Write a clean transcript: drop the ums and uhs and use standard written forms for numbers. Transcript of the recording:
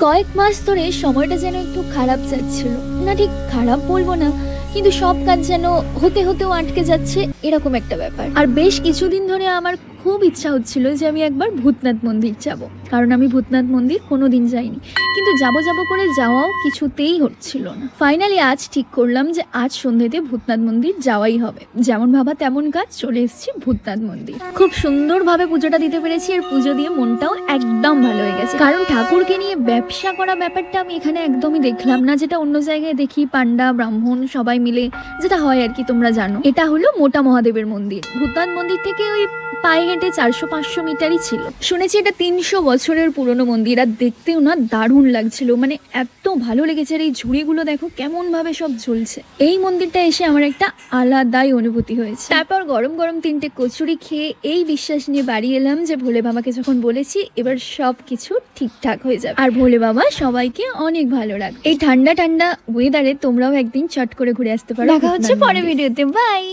কয়েক মাস ধরে সময়টা যেন একটু খারাপ যাচ্ছিল, না ঠিক খারাপ বলবো না, কিন্তু সব কাজ যেন হতে হতেও আটকে যাচ্ছে, এরকম একটা ব্যাপার। আর বেশ কিছুদিন ধরে আমার খুব ইচ্ছা হচ্ছিল যে আমি একবার ভূতনাথ মন্দির যাব, কারণ আমি ভূতনাথ মন্দির কোনোদিন যাইনি, কিন্তু যাব যাব করে যাওয়াও কিছুতেই হচ্ছিল না। ফাইনালি আজ ঠিক করলাম যে আজ সন্ধ্যেতে ভূতনাথ মন্দির যাওয়াই হবে। যেমন ভাবা তেমন কাজ, চলে এসেছি ভূতনাথ মন্দির। খুব সুন্দরভাবে পুজোটা দিতে পেরেছি, আর পুজো দিয়ে মনটাও একদম ভালো হয়ে গেছে, কারণ ঠাকুরকে নিয়ে ব্যবসা করা ব্যাপারটা আমি এখানে একদমই দেখলাম না, যেটা অন্য জায়গায় দেখি পান্ডা ব্রাহ্মণ সবাই মিলে যেটা হয় আর কি, তোমরা জানো। এটা হলো মোটা মহাদেবের মন্দির। ভূতনাথ মন্দির থেকে ওই পায়ে হেঁটে 400-500 মিটারই ছিল। শুনেছি এটা 300 বছরের পুরনো মন্দির, আর দেখতেও না দারুণ লাগছিল, মানে এত ভালো লেগেছে। আর এই ঝুড়িগুলো দেখো কেমন ভাবে সব ঝুলছে। এই মন্দিরটা এসে আমার একটা আলাদাই অনুভূতি হয়েছে। তারপর গরম গরম 3টে কচুরি খেয়ে এই বিশ্বাস নিয়ে বাড়ি এলাম যে ভোলে বাবাকে যখন বলেছি এবার সব কিছু ঠিকঠাক হয়ে যাবে, আর ভোলে বাবা সবাইকে অনেক ভালো রাখবে। এই ঠান্ডা ঠান্ডা ওয়েদারে তোমরাও একদিন চট করে ঘুরে আসতে পারো। দেখা হচ্ছে পরের ভিডিওতে, বাই।